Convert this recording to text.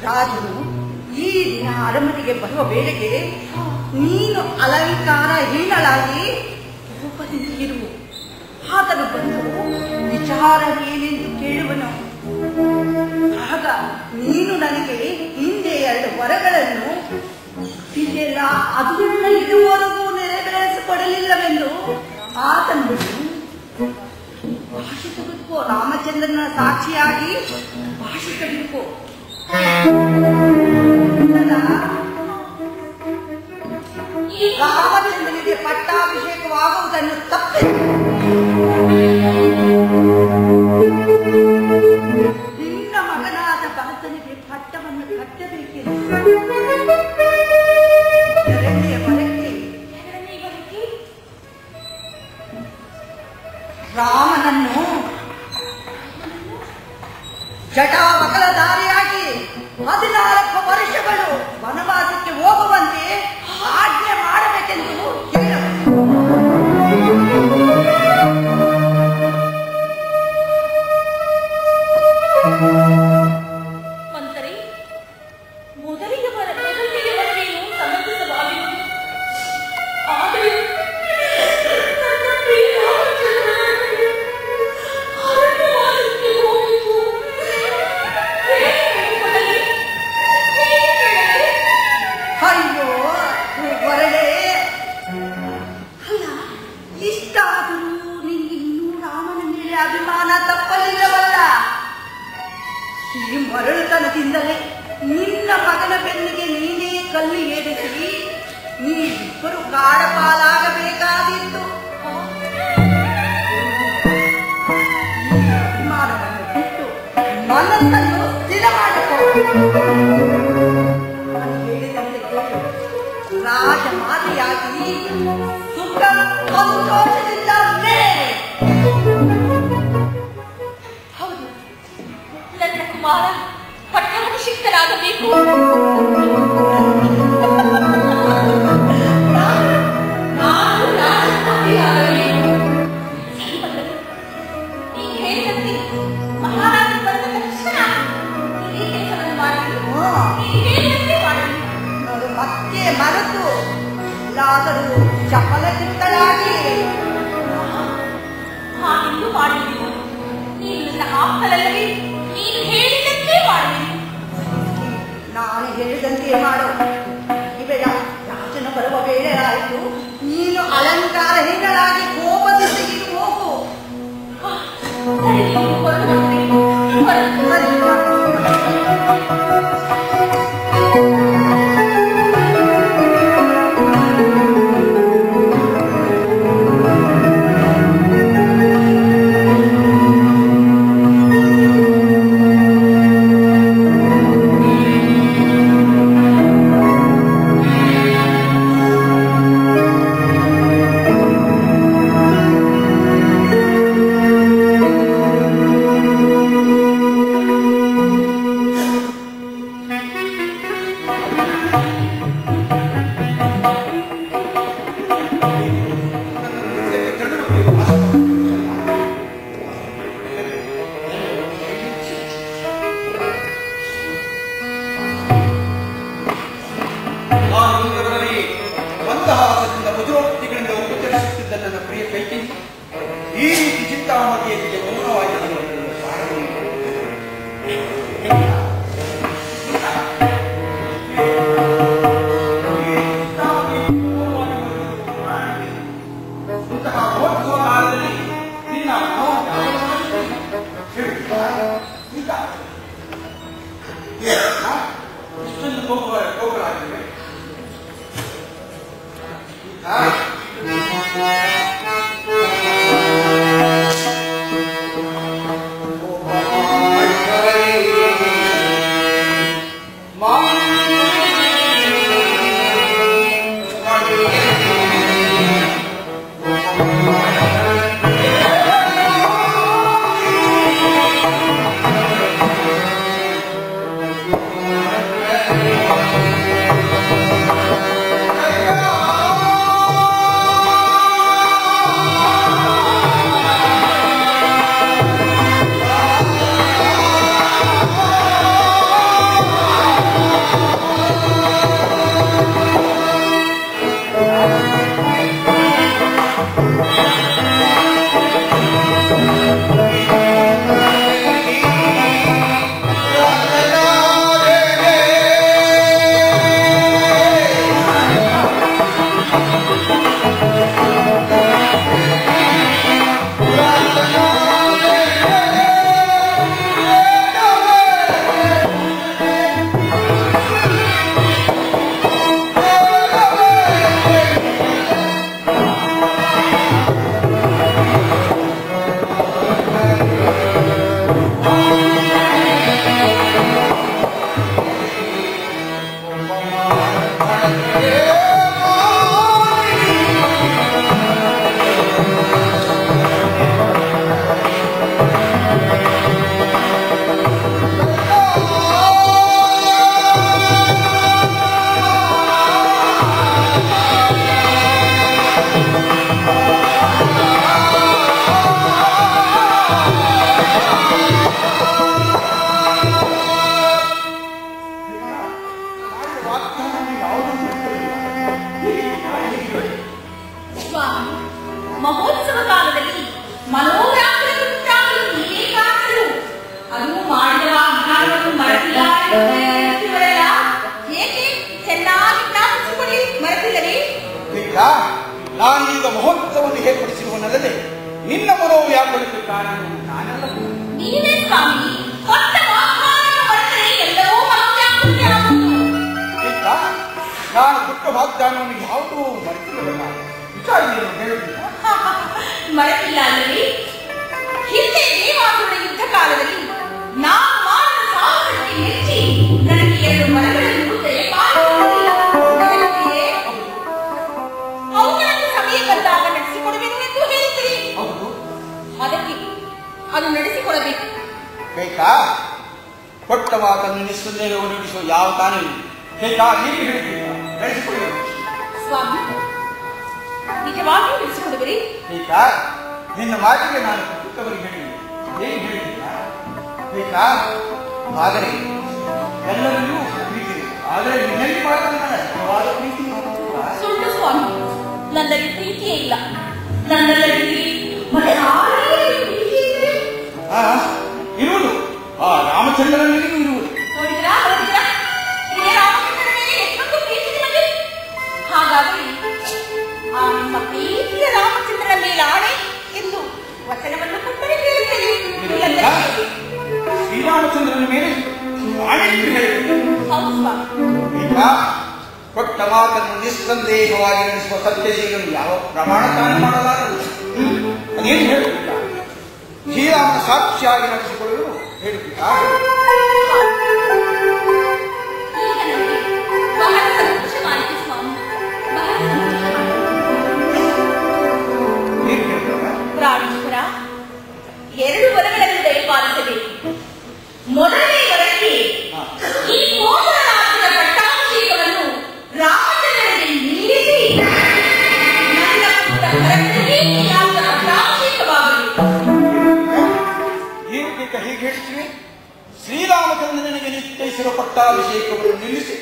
ರಾಜನು ಈ ದಿನ ಅರಮನೆಗೆ ಬರುವ ವೇಳೆಗೆ ನೀನು ಅಲಂಕಾರ ಹೀನಳಾಗಿ ರೂಪದಿಂದ ಇರುವು. ಆತನು ಬಂದು ವಿಚಾರವೇನೆಂದು ಕೇಳುವನು. ಆಗ ನೀನು ನನಗೆ ಹಿಂದೆ 2 ವರಗಳನ್ನು ಇದೆಲ್ಲ ಅದನ್ನ ಇದುವರೆಗೂ ನೆರವೇರಿಸಿಕೊಡಲಿಲ್ಲವೆಂದು ಆತನು ಭಾಷೆ ತೆಗೆದುಕೋ. ರಾಮಚಂದ್ರನ ಸಾಕ್ಷಿಯಾಗಿ ಭಾಷೆ ತೆಗೆದುಕೋ. ರಾಮಚಂದ್ರನಿಗೆ ಪಟ್ಟಾಭಿಷೇಕವಾಗುವುದನ್ನು ತಪ್ಪಿಸಿ ನಿನ್ನ ಮಗನಾದ ಭರತನಿಗೆ ಪಟ್ಟವನ್ನು ಕಟ್ಟಬೇಕೆಂದು. ಎರಡನೆಯ ಬರಕ್ಕೆ ರಾಮನನ್ನು ಜಟಾವಕಲಧಾರಿಯಾಗಿ 14 ವರ್ಷಗಳು ವನವಾಸಕ್ಕೆ ಹೋಗುವಂತೆ ಆಜ್ಞೆ ಮಾಡಬೇಕೆಂದು ಕೇಳಬಹುದು. ಮಂತ್ರಿ, ಮೊದಲಿಗೆ ಬರಬೇಕೇನು ಸಮರ್ಥಿಸಬಾರದು. ಆದರೆ ಅಯ್ಯೋ ಹೊರಡೆ ಅಲ್ಲ, ಇಷ್ಟಾದರೂ ನಿನಗೆ ಇನ್ನೂ ರಾಮನ ಮೇಲೆ ಅಭಿಮಾನ ತಪ್ಪಲಿಲ್ಲವಲ್ಲ. ಈ ಮರಳುತನದಿಂದಲೇ ನಿನ್ನ ಮಗನ ಬೆನ್ನಿಗೆ ನೀನೇ ಕಲ್ಲು ಏರಿಸಿ ನೀವಿಬ್ಬರು ಕಾಡಪಾಲಾಗಬೇಕಾದಿತ್ತು. ಈ ಅಭಿಮಾನವನ್ನು ಬಿಟ್ಟು ಮನಸ್ಸನ್ನು ಸ್ಥಿರ ಮಾಡಿಕೊ. ರಾಜಮಾತೆಯಾಗಿ ಸುಖ ಸಂತೋಷದಿಂದ ಹೌದು, ನನ್ನ ಕುಮಾರ ಪಟ್ಟಾಭಿಷಿಕ್ತರಾಗಬೇಕು. ನಾನು ರಾಜಮಾತೆಯಾಗಬೇಕು. ಈ ಹೇಳಿದಂತೆ ಮಹಾರಾಜ ಬಂದ ತಕ್ಷಣ ಈ ಕೆಲಸವನ್ನು ಮಾಡಲು ಮತ್ತೆ ಮರೆತು ಎಲ್ಲಾದರೂ ಚಪಲಚಿತ್ತಳಾಗಿ ಹಾಗೆಂದು ಮಾಡುವುದು. ನೀನು ನನ್ನ ಆಪ್ತಲಲ್ಲವೇ? ನೀನು ಹೇಳಿದಂತೆ ಮಾಡುವುದು. ನಾನು ಹೇಳಿದಂತೆ ಮಾಡು. ಇವೆಲ್ಲ ರಾಜನ ಬರುವ ವೇಳೆ ಆಯಿತು. ನೀನು ಅಲಂಕಾರ ಹೀನಳಾಗಿ ಕೋಪದಿಂದ ಇರು ಹೋಗು. ಏರ್ಪಡಿಸಿರುವನಲ್ಲದೆ ನಿನ್ನ ಮನೋವ್ಯಾಕುಲಕ್ಕೆ ಕಾರಣ ನಾನಲ್ಲ. ನೀವೇ ಸ್ವಾಮಿ, ಕೊಟ್ಟ ವಾಗ್ದಾನವನ್ನು ಮರೆತರೆ ಎಲ್ಲವೂ ಮನೋವ್ಯಾಕುಲತೆ ಆಗುವುದು. ಈಗ ನಾನು ಕೊಟ್ಟ ವಾಗ್ದಾನವನ್ನು ಯಾವುದೂ ಮರೆತಿರಲ್ಲ. ವಿಚಾರ ಹೇಳುವುದಿಲ್ಲ. ಮರೆತಿಲ್ಲ ಅಲ್ಲವೇ? ಹಿಂದೆ ದೇವಾಸುರ ಯುದ್ಧ ಕಾಲದಲ್ಲಿ ನಾನು ಮಾಡಿದ ಸಾಹಸಕ್ಕೆ ಮೆಚ್ಚಿ ನನಗೆ 2 ಮರಗಳನ್ನು ದಯಪಾಲಿಸಿದ್ದೀರಿ. ಅವುಗಳನ್ನು ಸಮಯ ಬಂದಾಗ ನಡೆಸಿಕೊಡಬೇಕು ಎಂದು ಹೇಳಿದ್ರಿ. ಅದಕ್ಕೆ ಅದು ನಡೆಸಿಕೊಡಬೇಕು. ಬೇಕಾ? ಕೊಟ್ಟ ಮಾತನ್ನು ನಿಸ್ಸಂದೇಹವನ್ನು ನಡೆಸುವ ಯಾವ ತಾನೇ ಬೇಕಾ? ಹೀಗೆ ಹೇಳಿದ್ದೀರಾ? ನಡೆಸಿಕೊಡಬೇಕು ಸ್ವಾಮಿ, ನಿಜವಾಗಿಯೂ ನಡೆಸಿಕೊಡುವಿರಿ? ಬೇಕಾ? ನಿನ್ನ ಮಾತಿಗೆ ನಾನು ಪುಸ್ತಕವರಿಗೆ ಹೇಳಿದೆ. ಏನು ಹೇಳಿದ್ದೀರಾ? ಬೇಕಾ? ಆದರೆ ಎಲ್ಲರಿಗೂ ಪ್ರೀತಿ, ಆದರೆ ನಿನ್ನಲ್ಲಿ ಮಾತ್ರ ನಿಜವಾದ ಪ್ರೀತಿ. ಸುಳ್ಳು ಸ್ವಾಮಿ, ನನ್ನಲ್ಲಿ ಪ್ರೀತಿಯೇ ಇಲ್ಲ. ನನ್ನಲ್ಲಿ ಇರುವುದು ಆ ರಾಮಚಂದ್ರನಿಗೂ ಇರುವುದು. ನೋಡಿದ್ರಾ ನೋಡಿದ್ರಾ, ಇದೇ ರಾಮಚಂದ್ರನ ಮೇಲೆ ಎಷ್ಟೊಂದು ಪ್ರೀತಿ ನಿಮಗೆ. ಹಾಗಾದರೆ ಆ ನಿಮ್ಮ ಪ್ರೀತಿಯ ರಾಮಚಂದ್ರನ ಮೇಲೆ ಆಣೆ ಎಂದು ವಚನವನ್ನು ಕೊಟ್ಟರೆ ಕೇಳುತ್ತೇನೆ. ಶ್ರೀರಾಮಚಂದ್ರನ ಮೇಲೆ ಆಣೆ ಎಂದು ಹೇಳಿದೆ. ಹೌದು ಸ್ವಾಮಿ. ಈಗ ಕೊಟ್ಟ ಮಾತನ್ನು ನಿಸ್ಸಂದೇಹವಾಗಿ ನಡೆಸುವ ಸತ್ಯಶೀಲನು ಯಾವ ಪ್ರಮಾಣ ತಾನೇ ಮಾಡಲಾರದು. ಅದೇನು ಹೇಳುತ್ತಿಲ್ಲ? ಶ್ರೀರಾಮನ ಸಾಕ್ಷಿಯಾಗಿ ನಡೆಸಿಕೊಳ್ಳಲು ಹೇಳುತ್ತೀರಾ? ಈಗ ನನಗೆ ಬಹಳ ಸಂತೋಷವಾಯಿತು ಸ್ವಾಮಿ, ಬಹಳ ಸಂತೋಷವಾಯಿತು. ಪ್ರಾಣೇಶ್ವರ, 2 ವರಗಳನ್ನು ದಯಪಾಲಿಸಬೇಕು. ಮೊದಲನೇ ವರಕ್ಕೆ ಈ ಕೋಮಲ ರಾಜ್ಯದ ಪಟ್ಟಾಭಿಷೇಕವನ್ನು ರಾಮಚಂದ್ರನಿಗೆ ನಿಲ್ಲಿಸಿ ನನ್ನ ಪುಟ್ಟ ಭರತನಿಗೆ ಈ ರಾಜ್ಯದ ಪಟ್ಟಾಭಿಷೇಕವಾಗಬೇಕು. ಹೀಗೆ ಹೇಳ್ತೀವಿ. ಶ್ರೀರಾಮಚಂದ್ರನಿಗೆ ನಿಶ್ಚಯಿಸಿರುವ ಪಟ್ಟಾಭಿಷೇಕವನ್ನು ನಿಲ್ಲಿಸಿ